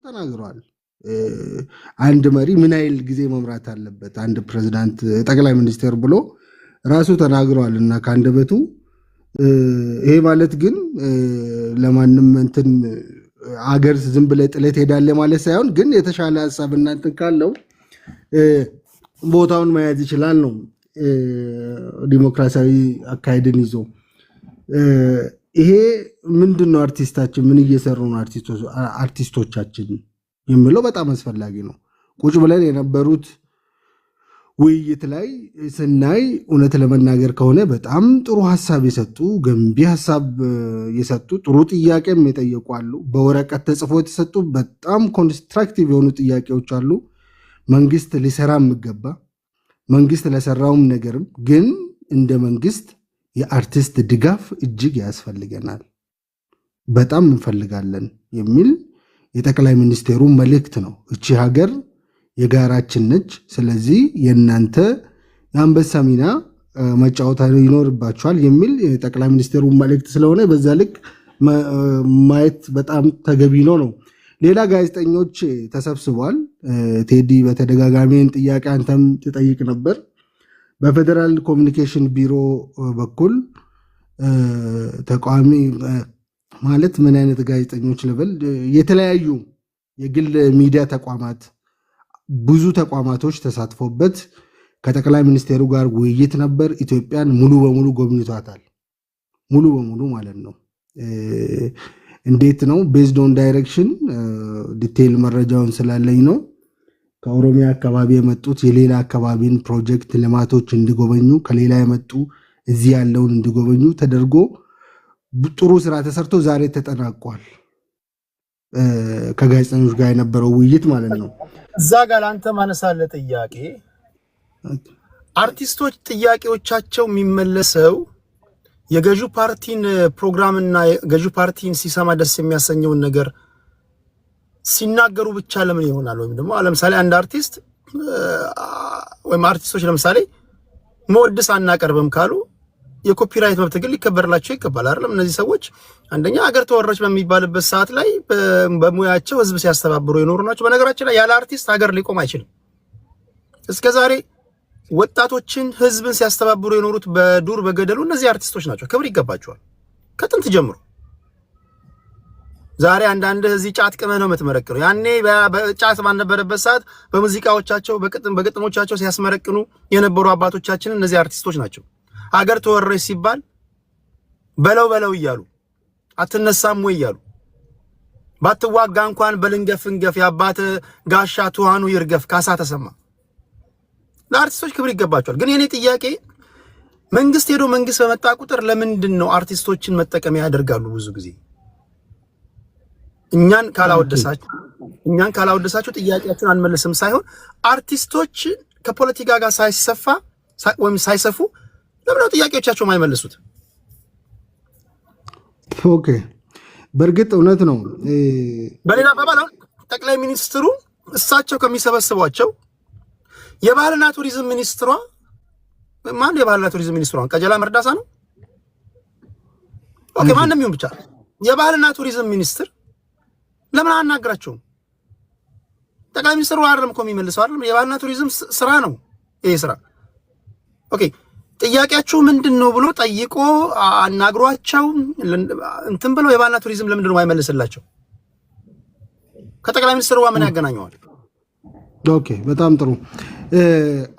ተናግሯል። አንድ መሪ ምን ያህል ጊዜ መምራት አለበት አንድ ፕሬዝዳንት ጠቅላይ ሚኒስትር ብሎ ራሱ ተናግሯል እና ከአንደበቱ ይሄ ማለት ግን ለማንም እንትን አገር ዝም ብለህ ጥለት ሄዳለ ማለት ሳይሆን ግን የተሻለ ሐሳብ እናንተን ካለው ቦታውን መያዝ ይችላል ነው ዲሞክራሲያዊ አካሄድን ይዞ ይሄ ምንድነው አርቲስታችን ምን እየሰሩ ነው አርቲስቶቻችን የሚለው በጣም አስፈላጊ ነው። ቁጭ ብለን የነበሩት ውይይት ላይ ስናይ እውነት ለመናገር ከሆነ በጣም ጥሩ ሐሳብ የሰጡ ገንቢ ሐሳብ የሰጡ ጥሩ ጥያቄም የጠየቁ አሉ። በወረቀት ተጽፎ የተሰጡ በጣም ኮንስትራክቲቭ የሆኑ ጥያቄዎች አሉ። መንግስት ሊሰራ የሚገባ መንግስት ለሰራውም ነገርም ግን እንደ መንግስት የአርቲስት ድጋፍ እጅግ ያስፈልገናል፣ በጣም እንፈልጋለን የሚል የጠቅላይ ሚኒስቴሩ መልእክት ነው። እቺ ሀገር የጋራችን ነች። ስለዚህ የእናንተ የአንበሳ ሚና መጫወት ይኖርባቸዋል የሚል የጠቅላይ ሚኒስቴሩ መልእክት ስለሆነ በዛ ልክ ማየት በጣም ተገቢ ነው። ሌላ ጋዜጠኞች ተሰብስቧል። ቴዲ በተደጋጋሚን ጥያቄ አንተም ትጠይቅ ነበር። በፌደራል ኮሚኒኬሽን ቢሮ በኩል ተቋሚ ማለት ምን አይነት ጋዜጠኞች ልበል የተለያዩ የግል ሚዲያ ተቋማት ብዙ ተቋማቶች ተሳትፎበት ከጠቅላይ ሚኒስቴሩ ጋር ውይይት ነበር። ኢትዮጵያን ሙሉ በሙሉ ጎብኝቷታል። ሙሉ በሙሉ ማለት ነው። እንዴት ነው ቤዝድ ኦን ዳይሬክሽን ዲቴይል መረጃውን ስላለኝ ነው። ከኦሮሚያ አካባቢ የመጡት የሌላ አካባቢን ፕሮጀክት ልማቶች እንዲጎበኙ ከሌላ የመጡ እዚህ ያለውን እንዲጎበኙ ተደርጎ ጥሩ ስራ ተሰርቶ ዛሬ ተጠናቋል። ከጋዜጠኞች ጋር የነበረው ውይይት ማለት ነው። እዛ ጋር አንተ ማነሳለ ጥያቄ አርቲስቶች ጥያቄዎቻቸው የሚመለሰው የገዢው ፓርቲን ፕሮግራምና የገዢው ፓርቲን ሲሰማ ደስ የሚያሰኘውን ነገር ሲናገሩ ብቻ ለምን ይሆናል? ወይም ደግሞ ለምሳሌ አንድ አርቲስት ወይም አርቲስቶች ለምሳሌ መወድስ አናቀርብም ካሉ የኮፒራይት መብት ግን ሊከበርላቸው ይገባል አይደለም? እነዚህ ሰዎች አንደኛ ሀገር ተወረች በሚባልበት ሰዓት ላይ በሙያቸው ህዝብ ሲያስተባብሩ የኖሩ ናቸው። በነገራችን ላይ ያለ አርቲስት ሀገር ሊቆም አይችልም። እስከዛሬ ወጣቶችን ህዝብን ሲያስተባብሩ የኖሩት በዱር በገደሉ እነዚህ አርቲስቶች ናቸው። ክብር ይገባቸዋል ከጥንት ጀምሮ። ዛሬ አንዳንድ እዚህ ጫት ቅመህ ነው የምትመረቅነው። ያኔ በጫት ባልነበረበት ሰዓት በሙዚቃዎቻቸው በግጥሞቻቸው ሲያስመረቅኑ የነበሩ አባቶቻችን እነዚህ አርቲስቶች ናቸው። ሀገር ተወረች ሲባል በለው በለው እያሉ አትነሳም ወይ እያሉ ባትዋጋ እንኳን በልንገፍ እንገፍ የአባት ጋሻ ትኋኑ ይርገፍ ካሳ ተሰማ። ለአርቲስቶች ክብር ይገባቸዋል። ግን የኔ ጥያቄ መንግስት ሄዶ መንግስት በመጣ ቁጥር ለምንድን ነው አርቲስቶችን መጠቀሚያ ያደርጋሉ? ብዙ ጊዜ እኛን ካላወደሳችሁ ጥያቄያችሁን አንመልስም ሳይሆን አርቲስቶች ከፖለቲካ ጋር ሳይሰፉ ለምን ነው ጥያቄዎቻቸው የማይመልሱት? ኦኬ በእርግጥ እውነት ነው። በሌላ አባባል ጠቅላይ ሚኒስትሩ እሳቸው ከሚሰበስቧቸው የባህልና ቱሪዝም ሚኒስትሯ ማን የባህልና ቱሪዝም ሚኒስትሯ ቀጀላ መርዳሳ ነው። ኦኬ ማንንም ይሁን ብቻ የባህልና ቱሪዝም ሚኒስትር ለምን አናግራቸውም? ጠቅላይ ሚኒስትሩ አይደለም እኮ የሚመልሰው አይደለም። የባህልና ቱሪዝም ስራ ነው ይሄ ስራ። ኦኬ ጥያቄያችሁ ምንድነው ብሎ ጠይቆ አናግሯቸው እንትን ብለው የባህልና ቱሪዝም ለምንድነው የማይመልስላቸው? ከጠቅላይ ሚኒስትሩ ምን ያገናኘዋል? ኦኬ በጣም ጥሩ።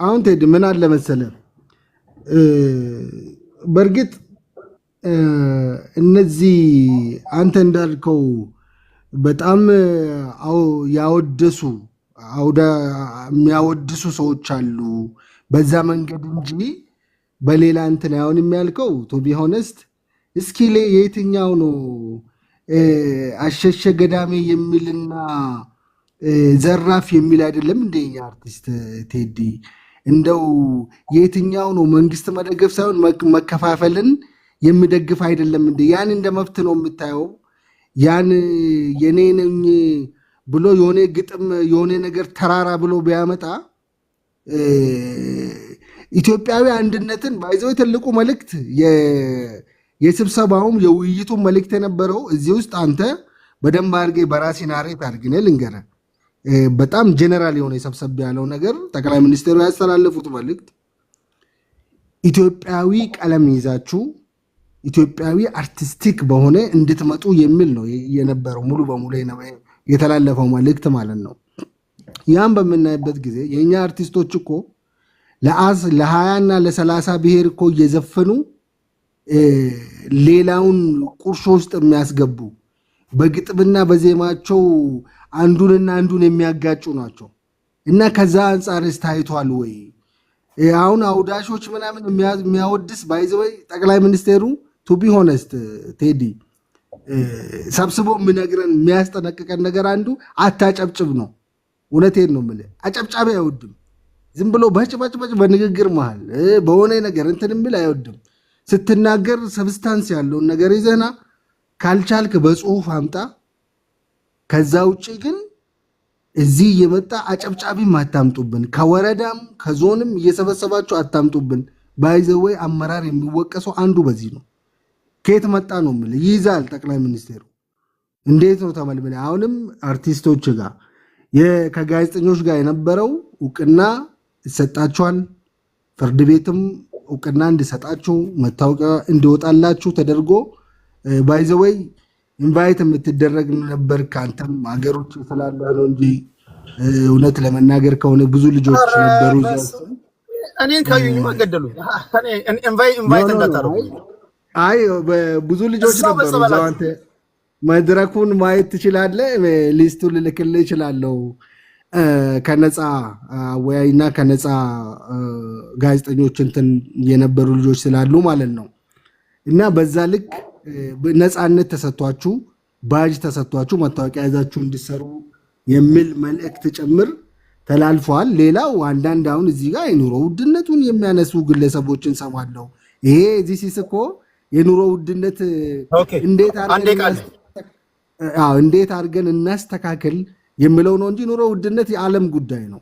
አሁን ቴዲ ምን አለ መሰለ በእርግጥ እነዚህ አንተ እንዳልከው በጣም የሚያወድሱ ሰዎች አሉ በዛ መንገድ እንጂ በሌላ እንትን አሁን የሚያልከው ቱ ቢ ሆነስት እስኪ የትኛው ነው አሸሸ ገዳሜ የሚልና ዘራፍ የሚል አይደለም እንደኛ አርቲስት ቴዲ። እንደው የትኛው ነው መንግስት መደገፍ ሳይሆን መከፋፈልን የሚደግፍ አይደለም እንደ ያን እንደ መብት ነው የምታየው። ያን የኔ ነኝ ብሎ የሆነ ግጥም የሆነ ነገር ተራራ ብሎ ቢያመጣ ኢትዮጵያዊ አንድነትን ባይዘው ትልቁ መልእክት የስብሰባውም የውይይቱ መልእክት የነበረው እዚህ ውስጥ አንተ በደንብ አድርጌ በራሴ ናሬት አድርጌ ልንገርህ። በጣም ጀነራል የሆነ የሰብሰብ ያለው ነገር ጠቅላይ ሚኒስትሩ ያስተላለፉት መልእክት ኢትዮጵያዊ ቀለም ይዛችሁ ኢትዮጵያዊ አርቲስቲክ በሆነ እንድትመጡ የሚል ነው የነበረው። ሙሉ በሙሉ የተላለፈው መልእክት ማለት ነው። ያን በምናይበት ጊዜ የእኛ አርቲስቶች እኮ ለ20 እና ለ30 ብሔር እኮ እየዘፈኑ ሌላውን ቁርሾ ውስጥ የሚያስገቡ በግጥምና በዜማቸው አንዱንና አንዱን የሚያጋጩ ናቸው። እና ከዛ አንጻርስ ታይቷል ወይ? አሁን አውዳሾች ምናምን የሚያወድስ ባይዘወይ ጠቅላይ ሚኒስቴሩ ቱ ቢ ሆነስት ቴዲ ሰብስቦ የሚነግረን የሚያስጠነቅቀን ነገር አንዱ አታጨብጭብ ነው። እውነቴን ነው የምልህ። አጨብጫቢ አይወድም። ዝም ብሎ በጭበጭበጭ በንግግር መሃል በሆነ ነገር እንትን የሚል አይወድም። ስትናገር ሰብስታንስ ያለውን ነገር ይዘህና ካልቻልክ በጽሁፍ አምጣ። ከዛ ውጭ ግን እዚህ እየመጣ አጨብጫቢም አታምጡብን፣ ከወረዳም ከዞንም እየሰበሰባችሁ አታምጡብን። ባይዘወይ አመራር የሚወቀሰው አንዱ በዚህ ነው። ከየት መጣ ነው የምልህ። ይይዛል ጠቅላይ ሚኒስቴሩ እንዴት ነው ተመልምለ። አሁንም አርቲስቶች ጋር ከጋዜጠኞች ጋር የነበረው እውቅና ይሰጣችኋል። ፍርድ ቤትም እውቅና እንዲሰጣችሁ መታወቂያ እንዲወጣላችሁ ተደርጎ ባይዘወይ ኢንቫይት የምትደረግ ነበር። ከአንተም ሀገሮች ስላለ ነው እንጂ እውነት ለመናገር ከሆነ ብዙ ልጆች ነበሩ። እኔን ካዩኝ ማገደሉ ኢንቫይት እንዳታረጉ። አይ ብዙ ልጆች ነበሩ። አንተ መድረኩን ማየት ትችላለህ። ሊስቱን ልልክልህ እችላለሁ። ከነፃ አወያይና ከነፃ ጋዜጠኞች እንትን የነበሩ ልጆች ስላሉ ማለት ነው። እና በዛ ልክ ነፃነት ተሰጥቷችሁ ባጅ ተሰጥቷችሁ መታወቂያ ይዛችሁ እንዲሰሩ የሚል መልእክት ጭምር ተላልፏል። ሌላው አንዳንድ አሁን እዚህ ጋር የኑሮ ውድነቱን የሚያነሱ ግለሰቦችን ሰማለሁ። ይሄ እዚህ ሲስኮ የኑሮ ውድነት እንዴት አድርገን እናስተካክል የሚለው ነው እንጂ ኑሮ ውድነት የዓለም ጉዳይ ነው።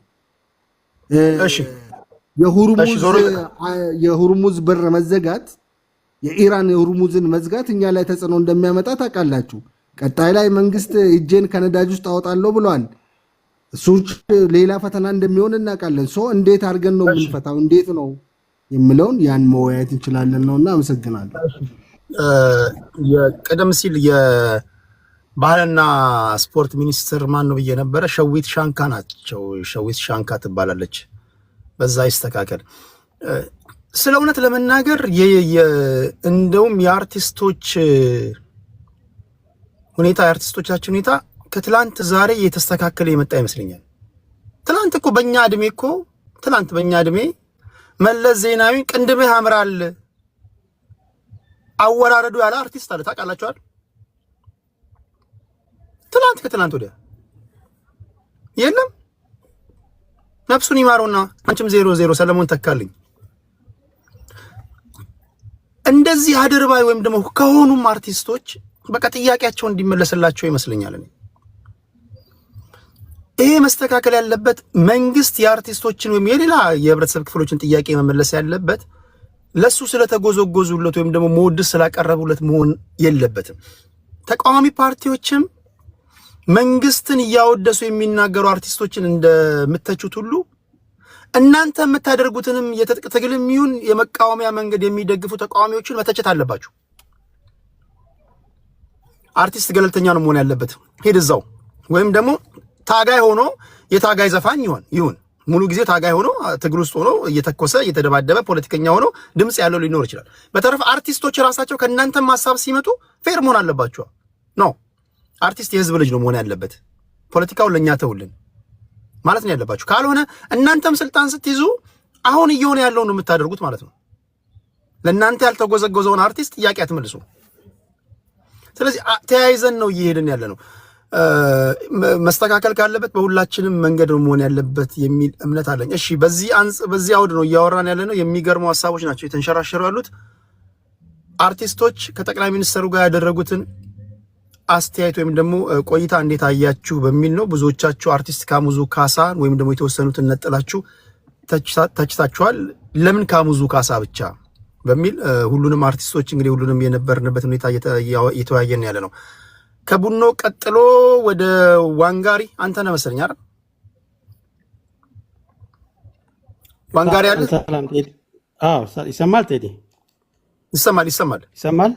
የሁርሙዝ በር መዘጋት የኢራን የሁርሙዝን መዝጋት እኛ ላይ ተጽዕኖ እንደሚያመጣ ታውቃላችሁ። ቀጣይ ላይ መንግስት እጄን ከነዳጅ ውስጥ አወጣለሁ ብለዋል። እሱ ሌላ ፈተና እንደሚሆን እናውቃለን። እንዴት አድርገን ነው የምንፈታው? እንዴት ነው የሚለውን ያን መወያየት እንችላለን ነውና አመሰግናለሁ። ቀደም ሲል የባህልና ስፖርት ሚኒስትር ማን ነው ብዬ ነበረ። ሸዊት ሻንካ ናቸው። ሸዊት ሻንካ ትባላለች። በዛ ይስተካከል። ስለ እውነት ለመናገር እንደውም የአርቲስቶች ሁኔታ የአርቲስቶቻችን ሁኔታ ከትላንት ዛሬ የተስተካከለ የመጣ ይመስለኛል። ትላንት እኮ በእኛ ዕድሜ መለስ ዜናዊ ቅንድምህ ያምራል አወራረዱ ያለ አርቲስት አለ። ታውቃላችኋል? ከትላንት ወዲያ የለም። ነፍሱን ይማረውና አንቺም 00 ሰለሞን ተካልኝ እንደዚህ አድርባይ ወይም ደግሞ ከሆኑም አርቲስቶች በቃ ጥያቄያቸው እንዲመለስላቸው ይመስለኛል። ይሄ መስተካከል ያለበት መንግስት የአርቲስቶችን ወይም የሌላ የህብረተሰብ ክፍሎችን ጥያቄ መመለስ ያለበት ለሱ ስለተጎዘጎዙለት ወይም ደግሞ ሞድስ ስላቀረቡለት መሆን የለበትም። ተቃዋሚ ፓርቲዎችም መንግስትን እያወደሱ የሚናገሩ አርቲስቶችን እንደምትተቹት ሁሉ እናንተ የምታደርጉትንም የትጥቅ ትግልም ይሁን የመቃወሚያ መንገድ የሚደግፉ ተቃዋሚዎችን መተቸት አለባችሁ። አርቲስት ገለልተኛ ነው መሆን ያለበት። ሄድ እዛው ወይም ደግሞ ታጋይ ሆኖ የታጋይ ዘፋኝ ይሁን ሙሉ ጊዜ ታጋይ ሆኖ ትግል ውስጥ ሆኖ እየተኮሰ እየተደባደበ ፖለቲከኛ ሆኖ ድምጽ ያለው ሊኖር ይችላል። በተረፈ አርቲስቶች ራሳቸው ከእናንተም ሐሳብ ሲመጡ ፌር መሆን አለባችሁ። ነው አርቲስት የህዝብ ልጅ ነው መሆን ያለበት። ፖለቲካውን ለኛ ተውልን ማለት ነው ያለባችሁ። ካልሆነ እናንተም ስልጣን ስትይዙ አሁን እየሆነ ያለው ነው የምታደርጉት ማለት ነው። ለእናንተ ያልተጎዘጎዘውን አርቲስት ጥያቄ አትመልሱ። ስለዚህ ተያይዘን ነው እየሄድን ያለ ነው። መስተካከል ካለበት በሁላችንም መንገድ ነው መሆን ያለበት የሚል እምነት አለኝ። እሺ፣ በዚህ አውድ ነው እያወራን ያለ ነው። የሚገርሙ ሀሳቦች ናቸው የተንሸራሸሩ ያሉት። አርቲስቶች ከጠቅላይ ሚኒስትሩ ጋር ያደረጉትን አስተያየት ወይም ደግሞ ቆይታ እንዴት አያችሁ በሚል ነው። ብዙዎቻችሁ አርቲስት ካሙዙ ካሳ ወይም ደግሞ የተወሰኑትን ነጥላችሁ ተችታችኋል። ለምን ካሙዙ ካሳ ብቻ በሚል ሁሉንም አርቲስቶች እንግዲህ ሁሉንም የነበርንበት ሁኔታ እየተወያየን ያለ ነው። ከቡኖ ቀጥሎ ወደ ዋንጋሪ አንተ ነህ መሰለኝ አይደል? ዋንጋሪ አለ። ሰላም ቴዲ። አዎ ይሰማል ቴዲ? ይሰማል።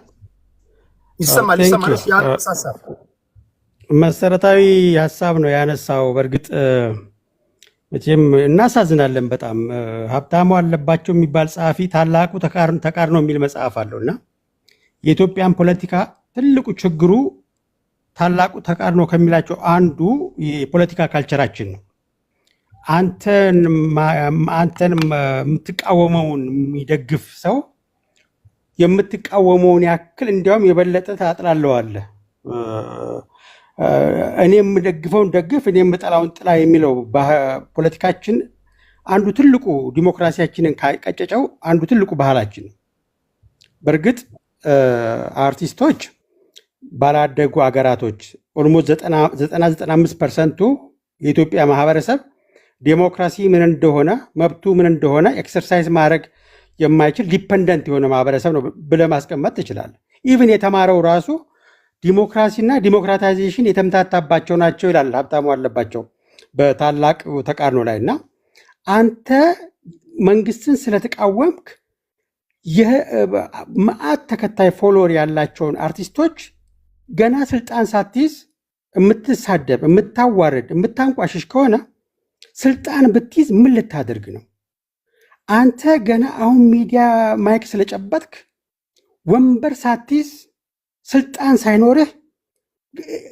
መሰረታዊ ሀሳብ ነው ያነሳው። በእርግጥ መቼም እናሳዝናለን በጣም። ሀብታሙ አለባቸው የሚባል ጸሐፊ ታላቁ ተቃርኖ የሚል መጽሐፍ አለው እና የኢትዮጵያን ፖለቲካ ትልቁ ችግሩ ታላቁ ተቃርኖ ከሚላቸው አንዱ የፖለቲካ ካልቸራችን ነው። አንተን የምትቃወመውን የሚደግፍ ሰው የምትቃወመውን ያክል እንዲያውም የበለጠ ታጥላለዋለህ። እኔ የምደግፈውን ደግፍ፣ እኔ የምጠላውን ጥላ የሚለው ፖለቲካችን አንዱ ትልቁ ዲሞክራሲያችንን ካቀጨጨው አንዱ ትልቁ ባህላችን ነው። በእርግጥ አርቲስቶች ባላደጉ አገራቶች ኦልሞስት 90-95% የኢትዮጵያ ማህበረሰብ ዴሞክራሲ ምን እንደሆነ መብቱ ምን እንደሆነ ኤክሰርሳይዝ ማድረግ የማይችል ዲፐንደንት የሆነ ማህበረሰብ ነው ብለህ ማስቀመጥ ትችላለህ። ኢቭን የተማረው ራሱ ዲሞክራሲና ዲሞክራታይዜሽን የተምታታባቸው ናቸው ይላል ሀብታሙ አለባቸው በታላቅ ተቃርኖ ላይ። እና አንተ መንግስትን ስለተቃወምክ መዓት ተከታይ ፎሎወር ያላቸውን አርቲስቶች ገና ስልጣን ሳትይዝ የምትሳደብ፣ የምታዋርድ፣ የምታንቋሽሽ ከሆነ ስልጣን ብትይዝ ምን ልታደርግ ነው? አንተ ገና አሁን ሚዲያ ማይክ ስለጨበጥክ ወንበር ሳትይዝ ስልጣን ሳይኖርህ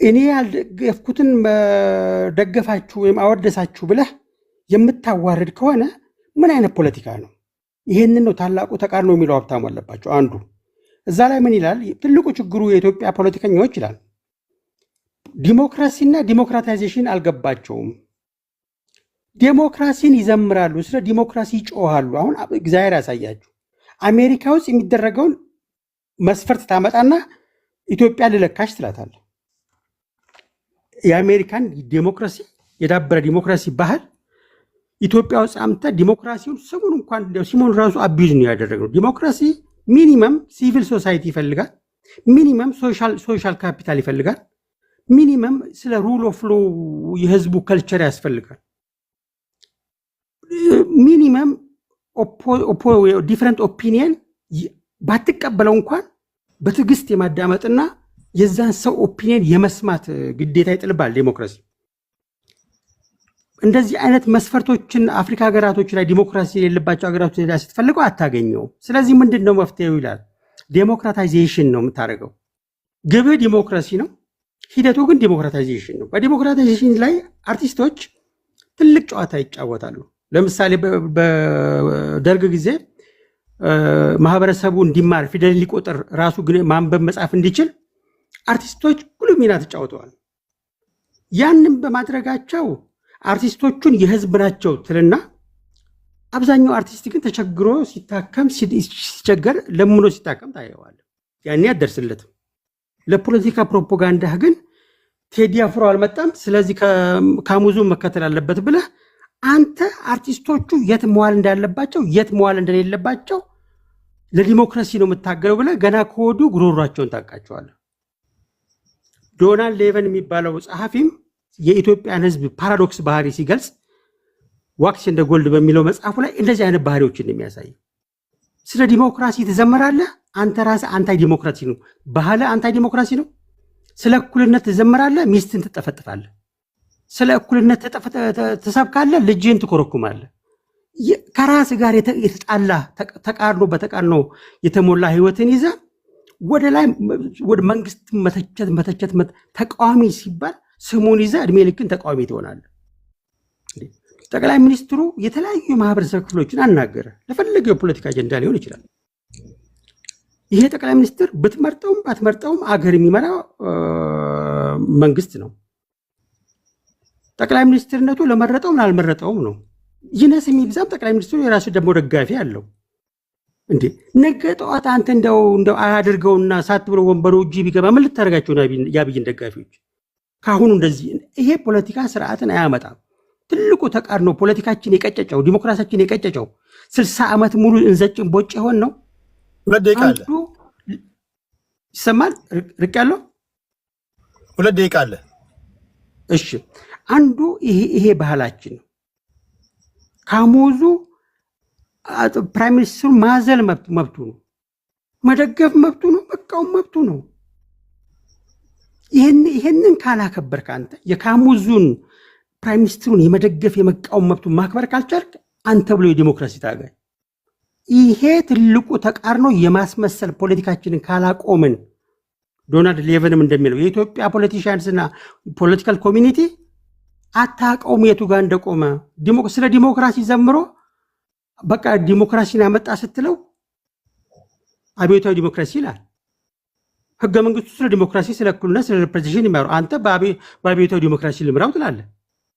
እኔ ያልደገፍኩትን ደገፋችሁ ወይም አወደሳችሁ ብለህ የምታዋርድ ከሆነ ምን አይነት ፖለቲካ ነው? ይህንን ነው ታላቁ ተቃርኖ የሚለው ሀብታሙ አለባቸው አንዱ። እዛ ላይ ምን ይላል? ትልቁ ችግሩ የኢትዮጵያ ፖለቲከኞች ይላል ዲሞክራሲና ዲሞክራታይዜሽን አልገባቸውም። ዴሞክራሲን ይዘምራሉ፣ ስለ ዲሞክራሲ ይጮሃሉ። አሁን እግዚአብሔር ያሳያችሁ። አሜሪካ ውስጥ የሚደረገውን መስፈርት ታመጣና ኢትዮጵያ ልለካሽ ትላታለህ። የአሜሪካን ዲሞክራሲ የዳበረ ዲሞክራሲ ባህል ኢትዮጵያ ውስጥ አምጥተህ ዲሞክራሲውን ስሙን እንኳን ሲሞን ራሱ አቢዩዝ ነው ያደረገው። ዲሞክራሲ ሚኒመም ሲቪል ሶሳይቲ ይፈልጋል፣ ሚኒመም ሶሻል ካፒታል ይፈልጋል፣ ሚኒመም ስለ ሩል ኦፍ ሎ የህዝቡ ከልቸር ያስፈልጋል፣ ሚኒመም ዲፍረንት ኦፒኒየን ባትቀበለው እንኳን በትዕግስት የማዳመጥና የዛን ሰው ኦፒኒየን የመስማት ግዴታ ይጥልባል ዴሞክራሲ። እንደዚህ አይነት መስፈርቶችን አፍሪካ ሀገራቶች ላይ ዲሞክራሲ የሌለባቸው ሀገራቶች ላይ ስትፈልገው አታገኘው። ስለዚህ ምንድን ነው መፍትሄው ይላል? ዴሞክራታይዜሽን ነው የምታደርገው። ግብህ ዲሞክራሲ ነው፣ ሂደቱ ግን ዲሞክራታይዜሽን ነው። በዲሞክራታይዜሽን ላይ አርቲስቶች ትልቅ ጨዋታ ይጫወታሉ። ለምሳሌ በደርግ ጊዜ ማህበረሰቡ እንዲማር ፊደል ሊቆጥር ራሱ ግን ማንበብ መጻፍ እንዲችል አርቲስቶች ጉልህ ሚና ተጫውተዋል። ያንን በማድረጋቸው አርቲስቶቹን የህዝብ ናቸው ትልና አብዛኛው አርቲስት ግን ተቸግሮ ሲታከም ሲቸገር ለምኖ ሲታከም ታየዋል። ያኔ አደርስለትም። ለፖለቲካ ፕሮፓጋንዳህ ግን ቴዲ አፍሮ አልመጣም ስለዚህ ካሙዙ መከተል አለበት ብለህ አንተ አርቲስቶቹ የት መዋል እንዳለባቸው የት መዋል እንደሌለባቸው ለዲሞክራሲ ነው የምታገለው ብለህ ገና ከወዱ ጉሮሯቸውን ታውቃቸዋለህ። ዶናልድ ሌቨን የሚባለው ጸሐፊም የኢትዮጵያን ህዝብ ፓራዶክስ ባህሪ ሲገልጽ ዋክስ እንደ ጎልድ በሚለው መጽሐፉ ላይ እንደዚህ አይነት ባህሪዎችን የሚያሳይ ስለ ዲሞክራሲ ትዘምራለህ፣ አንተ ራስህ አንታይ ዲሞክራሲ ነው፣ ባህልህ አንታይ ዲሞክራሲ ነው። ስለ እኩልነት ትዘምራለህ፣ ሚስትን ትጠፈጥፋለህ። ስለ እኩልነት ትሰብካለህ፣ ልጅህን ትኮረኩማለህ። ከራስ ጋር የተጣላ ተቃርኖ በተቃርኖ የተሞላ ህይወትን ይዘህ ወደ ላይ ወደ መንግስት መተቸት ተቃዋሚ ሲባል ስሙን ይዘህ እድሜ ልክን ተቃዋሚ ትሆናለህ። ጠቅላይ ሚኒስትሩ የተለያዩ የማህበረሰብ ክፍሎችን አናገረ። ለፈለገው የፖለቲካ አጀንዳ ሊሆን ይችላል። ይሄ ጠቅላይ ሚኒስትር ብትመርጠውም ባትመርጠውም አገር የሚመራ መንግስት ነው። ጠቅላይ ሚኒስትርነቱ ለመረጠውም ላልመረጠውም ነው። ይነስ የሚብዛም ጠቅላይ ሚኒስትሩ የራሱ ደግሞ ደጋፊ አለው። እንዴ ነገ ጠዋት አንተ እንደው አያድርገውና ሳት ብሎ ወንበሩ እጅ ቢገባ ምን ልታደርጋቸው የአብይን ደጋፊዎች? ካሁኑ እንደዚህ ይሄ ፖለቲካ ስርዓትን አያመጣም። ትልቁ ተቃርኖ ፖለቲካችን የቀጨጨው ዲሞክራሲያችን የቀጨጨው 60 ዓመት ሙሉ እንዘጭን ቦጭ የሆን ነው። ሁለት ደቂቃ አለ። ይሰማል? ርቅ ያለው 2 ደቂቃ አለ። እሺ አንዱ ይሄ ባህላችን ነው። ካሙዙ ፕራይም ሚኒስትሩ ማዘል መብቱ ነው፣ መደገፍ መብቱ ነው፣ መቃወም መብቱ ነው። ይሄንን ካላከበርክ አንተ የካሙዙን ፕራይም ሚኒስትሩን የመደገፍ የመቃወም መብቱን ማክበር ካልቻልክ አንተ ብሎ የዲሞክራሲ ታጋይ። ይሄ ትልቁ ተቃርኖ የማስመሰል ፖለቲካችንን ካላቆምን ዶናልድ ሌቨንም እንደሚለው የኢትዮጵያ ፖለቲሻንስና ፖለቲካል ኮሚኒቲ አታውቀውም የቱ ጋር እንደቆመ። ስለ ዲሞክራሲ ዘምሮ በቃ ዲሞክራሲን ያመጣ ስትለው አብዮታዊ ዲሞክራሲ ይላል። ህገ መንግስቱ ስለ ዲሞክራሲ፣ ስለ እኩልነት፣ ስለ ሪፕሬዘንቴሽን ይመሩ። አንተ በአብዮታዊ ዲሞክራሲ ልምራው ትላለህ።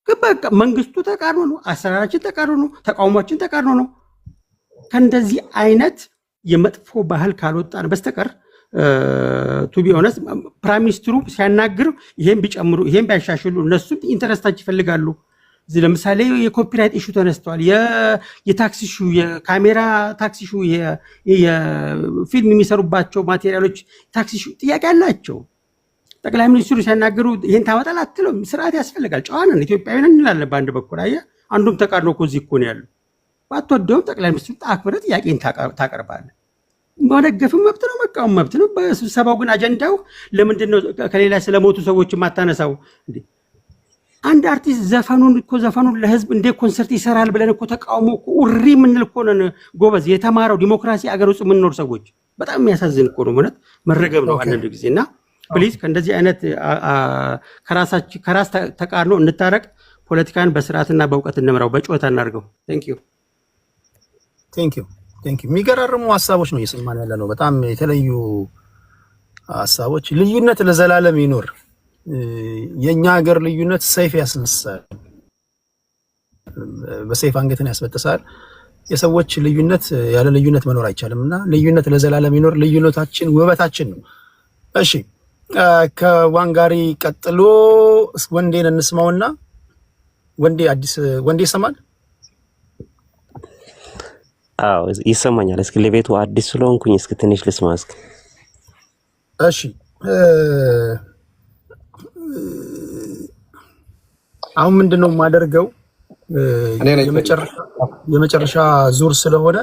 በቃ መንግስቱ ተቃርኖ ነው፣ አሰራራችን ተቃርኖ ነው፣ ተቃውሟችን ተቃርኖ ነው። ከእንደዚህ አይነት የመጥፎ ባህል ካልወጣን በስተቀር ቱ ቢ ኦነስት ፕራይም ሚኒስትሩ ሲያናግር ይሄን ቢጨምሩ ይሄን ቢያሻሽሉ እነሱም ኢንተረስታቸው ይፈልጋሉ። እዚህ ለምሳሌ የኮፒራይት ኢሹ ተነስተዋል። የታክስ ኢሹ፣ የካሜራ ታክስ ኢሹ፣ የፊልም የሚሰሩባቸው ማቴሪያሎች ታክስ ኢሹ ጥያቄ አላቸው። ጠቅላይ ሚኒስትሩ ሲያናግሩ ይሄን ታመጣል አትለው። ስርዓት ያስፈልጋል። ጨዋነን ኢትዮጵያዊን እንላለን በአንድ በኩል አየህ። አንዱም ተቃርኖ እኮ እዚህ እኮ ነው ያለው። ባትወደውም ጠቅላይ ሚኒስትሩ አክብረህ ጥያቄን ታቀርባለህ። መደገፍም መብት ነው፣ መቃወም መብት ነው። በስብሰባው ግን አጀንዳው ለምንድን ነው ከሌላ ስለሞቱ ሰዎች የማታነሳው? አንድ አርቲስት ዘፈኑን ለህዝብ እንደ ኮንሰርት ይሰራል ብለን እኮ ተቃውሞ ኡሪ የምንል እኮ ነን ጎበዝ። የተማረው ዲሞክራሲ አገር ውስጥ የምንኖር ሰዎች በጣም የሚያሳዝን እኮ ነው። ማለት መረገብ ነው አንዳንድ ጊዜ። እና ፕሊዝ ከእንደዚህ አይነት ከራስ ተቃርኖ እንታረቅ። ፖለቲካን በስርዓትና በእውቀት እንምራው፣ በጩኸት አናርገው። ቴንክ ዩ። የሚገራርሙ ሀሳቦች ነው እየሰማን ያለ ነው። በጣም የተለዩ ሀሳቦች። ልዩነት ለዘላለም ይኖር። የኛ ሀገር ልዩነት ሰይፍ ያስነሳል፣ በሰይፍ አንገትን ያስበጥሳል። የሰዎች ልዩነት ያለ ልዩነት መኖር አይቻልም እና ልዩነት ለዘላለም ይኖር። ልዩነታችን ውበታችን ነው። እሺ ከዋንጋሪ ቀጥሎ ወንዴን እንስማውና ወንዴ ይሰማል? አዎ ይሰማኛል። እስኪ ለቤቱ አዲስ ስለሆንኩኝ እስኪ ትንሽ ልስማ እስኪ። እሺ አሁን ምንድነው የማደርገው? የመጨረሻ ዙር ስለሆነ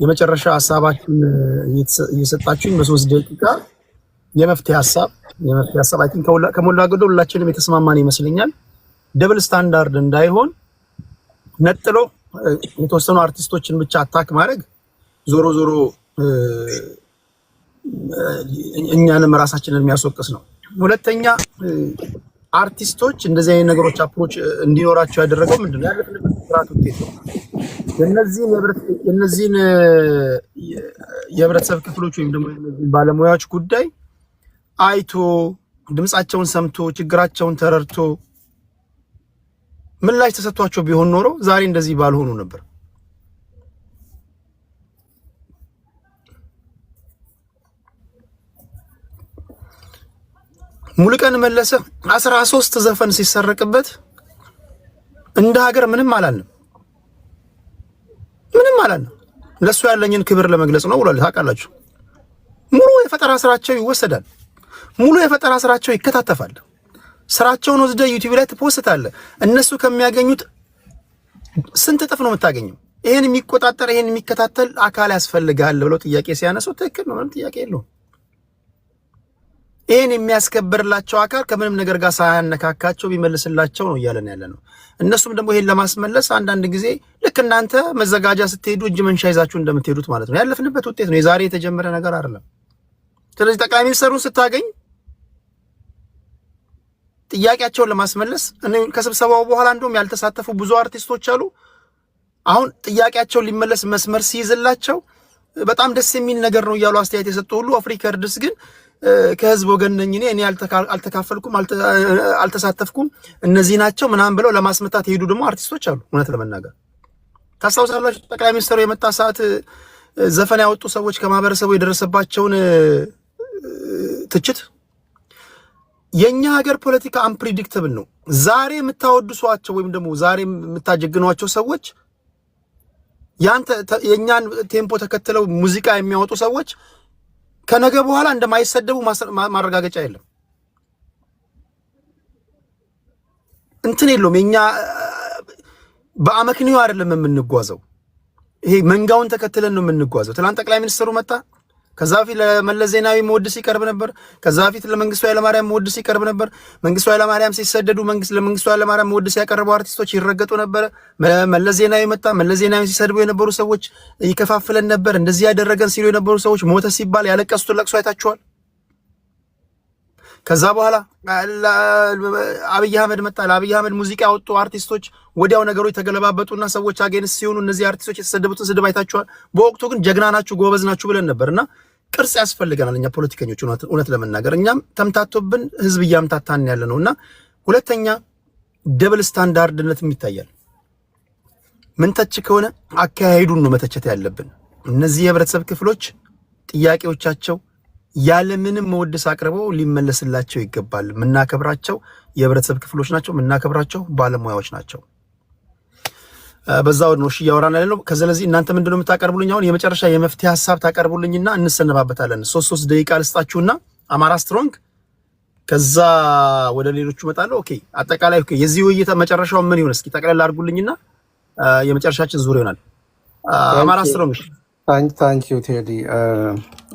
የመጨረሻ ሐሳባችሁን እየሰጣችሁኝ በ3 ደቂቃ የመፍትሄ ሐሳብ አይ ቲንክ ከሞላ ጎደል ሁላችንም የተስማማን ይመስለኛል። ደብል ስታንዳርድ እንዳይሆን ነጥሎ የተወሰኑ አርቲስቶችን ብቻ አታክ ማድረግ ዞሮ እኛንም ራሳችንን የሚያስወቅስ ነው። ሁለተኛ አርቲስቶች እንደዚህ አይነት ነገሮች አፕሮች እንዲኖራቸው ያደረገው ምንድነው? ያለፈው ስርዓት ውጤት ነው። የነዚህን የህብረተሰብ ክፍሎች ወይም ደግሞ ባለሙያዎች ጉዳይ አይቶ ድምጻቸውን ሰምቶ ችግራቸውን ተረድቶ ምላሽ ተሰጥቷቸው ቢሆን ኖሮ ዛሬ እንደዚህ ባልሆኑ ነበር። ሙሉቀን መለሰ 13 ዘፈን ሲሰረቅበት እንደ ሀገር ምንም አላልንም። ለሱ ያለኝን ክብር ለመግለጽ ነው ብሏል። ታውቃላችሁ፣ ሙሉ የፈጠራ ስራቸው ይወሰዳል። ሙሉ የፈጠራ ስራቸው ይከታተፋል። ስራቸውን ወስደ ዩቲዩብ ላይ ትፖስታለህ። እነሱ ከሚያገኙት ስንት እጥፍ ነው የምታገኘው? ይሄን የሚቆጣጠር ይሄን የሚከታተል አካል ያስፈልጋል ብለው ጥያቄ ሲያነሱ ትክክል ነው፣ ምንም ጥያቄ የለውም። ይሄን የሚያስከብርላቸው አካል ከምንም ነገር ጋር ሳያነካካቸው ቢመልስላቸው ነው እያለን ያለ ነው። እነሱም ደግሞ ይሄን ለማስመለስ አንዳንድ ጊዜ ልክ እናንተ መዘጋጃ ስትሄዱ እጅ መንሻ ይዛችሁ እንደምትሄዱት ማለት ነው። ያለፍንበት ውጤት ነው። የዛሬ የተጀመረ ነገር አይደለም። ስለዚህ ጠቅላይ ሚኒስትሩን ስታገኝ ጥያቄያቸውን ለማስመለስ ከስብሰባው በኋላ እንደውም ያልተሳተፉ ብዙ አርቲስቶች አሉ። አሁን ጥያቄያቸው ሊመለስ መስመር ሲይዝላቸው በጣም ደስ የሚል ነገር ነው እያሉ አስተያየት የሰጡ ሁሉ አፍሪካ ርድስ ግን ከህዝብ ወገን ነኝ እኔ አልተካፈልኩም አልተሳተፍኩም እነዚህ ናቸው ምናምን ብለው ለማስመታት የሄዱ ደግሞ አርቲስቶች አሉ። እውነት ለመናገር ታስታውሳላችሁ፣ ጠቅላይ ሚኒስትሩ የመጣ ሰዓት ዘፈን ያወጡ ሰዎች ከማህበረሰቡ የደረሰባቸውን ትችት። የኛ ሀገር ፖለቲካ አንፕሪዲክተብል ነው። ዛሬ የምታወድሷቸው ወይም ደግሞ ዛሬ የምታጀግኗቸው ሰዎች የኛን ቴምፖ ተከትለው ሙዚቃ የሚያወጡ ሰዎች ከነገ በኋላ እንደማይሰደቡ ማረጋገጫ የለም። እንትን የለውም። የኛ በአመክንዮ አይደለም የምንጓዘው። ይሄ መንጋውን ተከትለን ነው የምንጓዘው። ትናንት ጠቅላይ ሚኒስትሩ መጣ። ከዛ በፊት ለመለስ ዜናዊ መወድስ ይቀርብ ነበር። ከዛ በፊት ለመንግስቱ ኃይለማርያም መወድስ ይቀርብ ነበር። መንግስቱ ኃይለማርያም ሲሰደዱ ለመንግስቱ ኃይለማርያም መወድስ ያቀረቡ አርቲስቶች ይረገጡ ነበር። መለስ ዜናዊ መጣ። መለስ ዜናዊ ሲሰድቡ የነበሩ ሰዎች ይከፋፍለን ነበር፣ እንደዚህ ያደረገን ሲሉ የነበሩ ሰዎች ሞተ ሲባል ያለቀሱትን ለቅሶ አይታችኋል። ከዛ በኋላ አብይ አህመድ መጣ። ለአብይ አህመድ ሙዚቃ ያወጡ አርቲስቶች ወዲያው ነገሮች ተገለባበጡና ሰዎች አገንስ ሲሆኑ እነዚህ አርቲስቶች የተሰደቡትን ስድብ አይታችኋል። በወቅቱ ግን ጀግና ናችሁ ጎበዝ ናችሁ ብለን ነበርና ቅርጽ ያስፈልገናል እኛ ፖለቲከኞች እውነት ለመናገር እኛም ተምታቶብን ህዝብ እያምታታን ያለ ነውና፣ ሁለተኛ ደብል ስታንዳርድነትም ይታያል። ምን ተች ከሆነ አካሄዱን ነው መተቸት ያለብን። እነዚህ የህብረተሰብ ክፍሎች ጥያቄዎቻቸው ያለምንም መወደስ አቅርበው ሊመለስላቸው ይገባል። ምናከብራቸው የህብረተሰብ ክፍሎች ናቸው። ምናከብራቸው ባለሙያዎች ናቸው። በዛው ነው እሺ ያወራና ያለው። ከዘለዚህ እናንተ ምንድነው የምታቀርቡልኝ? አሁን የመጨረሻ የመፍትሄ ሐሳብ ታቀርቡልኝና እንሰነባበታለን። 3 ደቂቃ ልስጣችሁና አማራ ስትሮንግ፣ ከዛ ወደ ሌሎቹ እመጣለሁ። ኦኬ አጠቃላይ ኦኬ የዚህ ውይይት መጨረሻው ምን ይሆን? እስኪ ጠቅላላ አድርጉልኝና የመጨረሻችን ዙር ይሆናል። አማራ ስትሮንግ። ታንክ ዩ ቴዲ።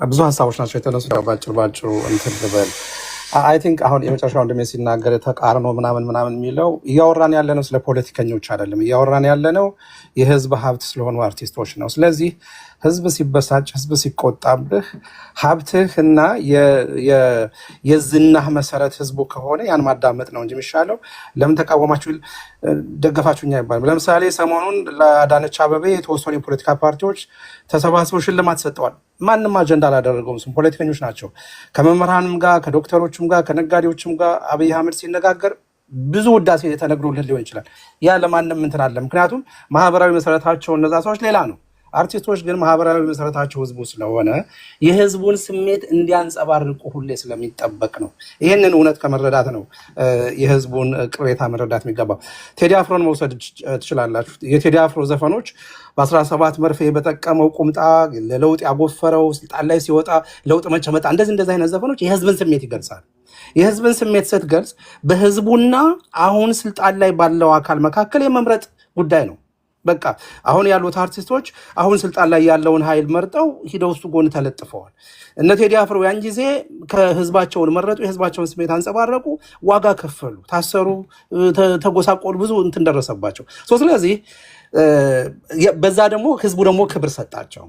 ብዙ ሀሳቦች ናቸው የተነሱ። ባጭሩ እንትን ልበል። አይ ቲንክ አሁን የመጨረሻው እንደምን ሲናገር ተቃርኖ ምናምን የሚለው እያወራን ያለነው ስለ ፖለቲከኞች አይደለም። እያወራን ያለነው የህዝብ ሀብት ስለሆኑ አርቲስቶች ነው። ስለዚህ ህዝብ ሲበሳጭ፣ ህዝብ ሲቆጣብህ ሀብትህ እና የዝናህ መሰረት ህዝቡ ከሆነ ያን ማዳመጥ ነው እንጂ የሚሻለው ለምን ተቃወማችሁ ደገፋችሁኛ አይባልም። ለምሳሌ ሰሞኑን ለአዳነች አበቤ የተወሰኑ የፖለቲካ ፓርቲዎች ተሰባስበው ሽልማት ሰጠዋል። ማንም አጀንዳ አላደረገውም። ስም ፖለቲከኞች ናቸው። ከመምህራንም ጋር ከዶክተሮችም ጋር ከነጋዴዎችም ጋር አብይ አህመድ ሲነጋገር ብዙ ውዳሴ ተነግሮልን ሊሆን ይችላል። ያ ለማንም እንትን አለ። ምክንያቱም ማህበራዊ መሰረታቸው እነዛ ሰዎች ሌላ ነው። አርቲስቶች ግን ማህበራዊ መሰረታቸው ህዝቡ ስለሆነ የህዝቡን ስሜት እንዲያንጸባርቁ ሁሌ ስለሚጠበቅ ነው። ይህንን እውነት ከመረዳት ነው የህዝቡን ቅሬታ መረዳት የሚገባው። ቴዲ አፍሮን መውሰድ ትችላላችሁ። የቴዲ አፍሮ ዘፈኖች በ17 መርፌ በጠቀመው ቁምጣ ለለውጥ ያጎፈረው ስልጣን ላይ ሲወጣ ለውጥ መቼ መጣ፣ እንደዚህ አይነት ዘፈኖች የህዝብን ስሜት ይገልጻል። የህዝብን ስሜት ስትገልጽ በህዝቡና አሁን ስልጣን ላይ ባለው አካል መካከል የመምረጥ ጉዳይ ነው። በቃ አሁን ያሉት አርቲስቶች አሁን ስልጣን ላይ ያለውን ኃይል መርጠው ሂደው እሱ ጎን ተለጥፈዋል። እነ ቴዲ አፍሮ ያን ጊዜ ከህዝባቸውን መረጡ፣ የህዝባቸውን ስሜት አንጸባረቁ፣ ዋጋ ከፈሉ፣ ታሰሩ፣ ተጎሳቆሉ፣ ብዙ እንትን ደረሰባቸው። ስለዚህ በዛ ደግሞ ህዝቡ ደግሞ ክብር ሰጣቸው።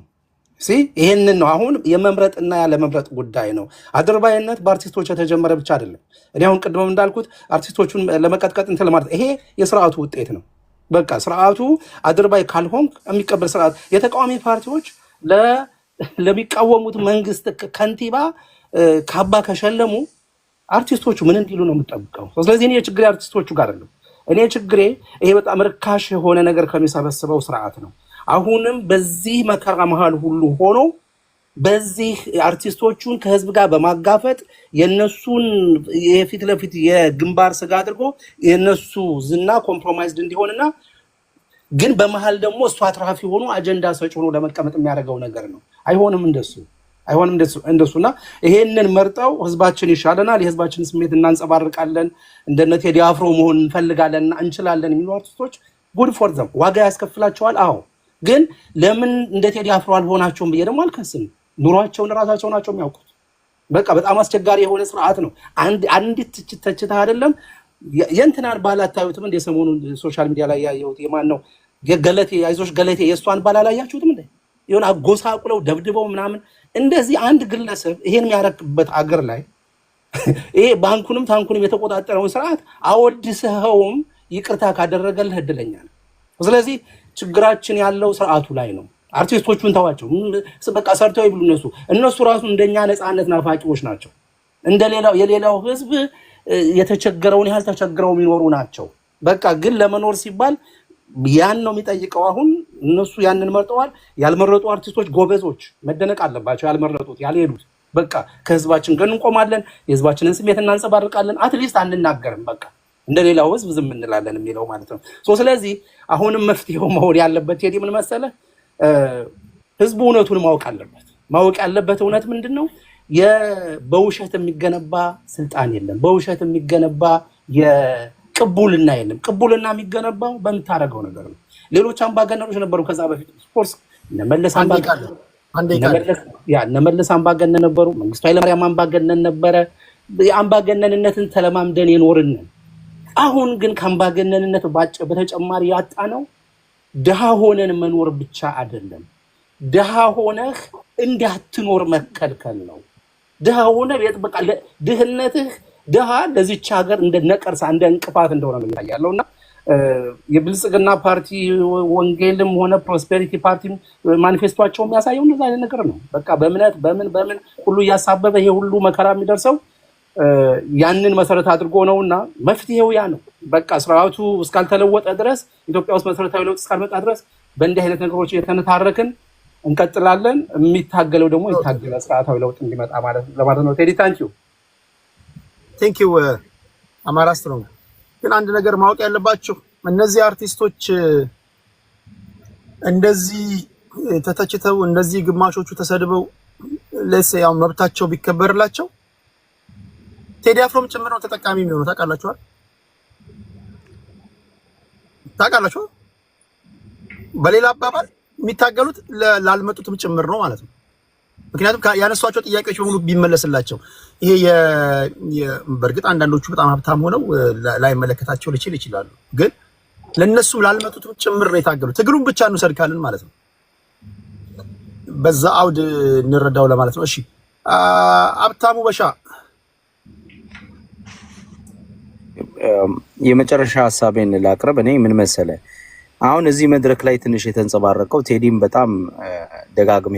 ይሄንን ነው አሁን የመምረጥና ያለመምረጥ ጉዳይ ነው። አድርባይነት በአርቲስቶች የተጀመረ ብቻ አይደለም። እኔ አሁን ቅድም እንዳልኩት አርቲስቶቹን ለመቀጥቀጥ እንትን ለማለት ይሄ የስርዓቱ ውጤት ነው። በቃ ስርዓቱ አድርባይ ካልሆን የሚቀበል ስርዓት። የተቃዋሚ ፓርቲዎች ለሚቃወሙት መንግስት ከንቲባ ካባ ከሸለሙ አርቲስቶቹ ምን እንዲሉ ነው የምጠብቀው? ስለዚህ እኔ ችግሬ አርቲስቶቹ ጋር አይደለም። እኔ ችግሬ ይሄ በጣም ርካሽ የሆነ ነገር ከሚሰበስበው ስርዓት ነው። አሁንም በዚህ መከራ መሃል ሁሉ ሆኖ በዚህ አርቲስቶቹን ከህዝብ ጋር በማጋፈጥ የነሱን የፊት ለፊት የግንባር ስጋ አድርጎ የነሱ ዝና ኮምፕሮማይዝድ እንዲሆንና ግን በመሃል ደግሞ እሱ አትራፊ ሆኖ አጀንዳ ሰጭ ሆኖ ለመቀመጥ የሚያደርገው ነገር ነው። አይሆንም እንደሱና ይሄንን መርጠው ህዝባችን ይሻለናል፣ የህዝባችን ስሜት እናንጸባርቃለን፣ እንደነ ቴዲ አፍሮ መሆን እንፈልጋለንና እንችላለን የሚሉ አርቲስቶች ጉድ ፎር ዘም ዋጋ ያስከፍላቸዋል። አዎ ግን ለምን እንደ ቴዲ አፍሮ አልሆናቸውም ብዬ ደግሞ አልከስም። ኑሯቸውን ራሳቸው ናቸው የሚያውቁት። በቃ በጣም አስቸጋሪ የሆነ ስርዓት ነው። አንዲት ትችት ተችታ አይደለም። የእንትናን ባህል አታዩትም? እንደ ሰሞኑን ሶሻል ሚዲያ ላይ ያየሁት የማን ነው ገለቴ፣ አይዞሽ ገለቴ የእሷን ባህል አላያችሁትም? እንደ የሆነ አጎሳቁለው ደብድበው ምናምን እንደዚህ አንድ ግለሰብ ይሄን የሚያረክበት አገር ላይ ይሄ ባንኩንም ታንኩንም የተቆጣጠረውን ስርዓት አወድሰኸውም ይቅርታ ካደረገልህ እድለኛ ነው። ስለዚህ ችግራችን ያለው ስርዓቱ ላይ ነው። አርቲስቶቹን ተዋቸው፣ በቃ ሰርተው ይብሉ። እነሱ ራሱ እንደኛ ነፃነት ናፋቂዎች ናቸው። እንደሌላው የሌላው ህዝብ የተቸገረውን ያህል ተቸግረው የሚኖሩ ናቸው። በቃ ግን ለመኖር ሲባል ያን ነው የሚጠይቀው። አሁን እነሱ ያንን መርጠዋል። ያልመረጡ አርቲስቶች ጎበዞች መደነቅ አለባቸው። ያልመረጡት ያልሄዱት በቃ ከህዝባችን ጋር እንቆማለን፣ የህዝባችንን ስሜት እናንጸባርቃለን፣ አትሊስት አንናገርም፣ በቃ እንደሌላው ህዝብ ዝም እንላለን የሚለው ማለት ነው። ስለዚህ አሁንም መፍትሄው መሆን ያለበት ቴዲ ምን መሰለህ፣ ህዝቡ እውነቱን ማወቅ አለበት። ማወቅ ያለበት እውነት ምንድን ነው? በውሸት የሚገነባ ስልጣን የለም። በውሸት የሚገነባ ቅቡልና የለም። ቅቡልና የሚገነባው በምታረገው ነገር ነው። ሌሎች አምባገነኖች ነበሩ ከዛ በፊት ስፖርት እነመለስ አምባገነን ነበሩ። መንግስቱ ኃይለማርያም አምባገነን ነበረ። የአምባገነንነትን ተለማምደን የኖርን። አሁን ግን ከአምባገነንነት በተጨማሪ ያጣ ነው ድሃ ሆነን መኖር ብቻ አይደለም። ድሃ ሆነህ እንዳትኖር መከልከል ነው። ድሃ ሆነ በቃ ድህነትህ ድሃ ለዚች ሀገር እንደ ነቀርሳ እንደ እንቅፋት እንደሆነ ነው ያለውና የብልጽግና ፓርቲ ወንጌልም ሆነ ፕሮስፔሪቲ ፓርቲ ማኒፌስቶቸው የሚያሳየው እንደዛ አይነት ነገር ነው። በቃ በእምነት በምን ሁሉ እያሳበበ ይሄ ሁሉ መከራ የሚደርሰው ያንን መሰረት አድርጎ ነውና መፍትሄው ያ ነው። በቃ ስርዓቱ እስካልተለወጠ ድረስ ኢትዮጵያ ውስጥ መሰረታዊ ለውጥ እስካልመጣ ድረስ በእንዲህ አይነት ነገሮች እየተነታረክን እንቀጥላለን። የሚታገለው ደግሞ የታገለ ስርዓታዊ ለውጥ እንዲመጣ ለማለት ነው። ቴዲ ቴንክ ዩ አማራ ስትሮንግ። ግን አንድ ነገር ማወቅ ያለባችሁ እነዚህ አርቲስቶች እንደዚህ ተተችተው እንደዚህ ግማሾቹ ተሰድበው ለሰያው መብታቸው ቢከበርላቸው ቴዲ አፍሮም ጭምር ነው ተጠቃሚ የሚሆነው። ታውቃላችሁ። በሌላ አባባል የሚታገሉት ላልመጡትም ጭምር ነው ማለት ነው። ምክንያቱም ያነሷቸው ጥያቄዎች በሙሉ ቢመለስላቸው ይሄ በእርግጥ አንዳንዶቹ በጣም ሀብታም ሆነው ላይመለከታቸው ይችላሉ። ግን ለነሱም ላልመጡትም ጭምር ነው የታገሉት። ትግሉን ብቻ እንውሰድ ማለት ነው። በዛ አውድ እንረዳው ለማለት ነው። እሺ ሀብታሙ በሻ የመጨረሻ ሐሳቤን ላቅርብ። እኔ ምን መሰለ አሁን እዚህ መድረክ ላይ ትንሽ የተንጸባረቀው ቴዲም በጣም ደጋግሜ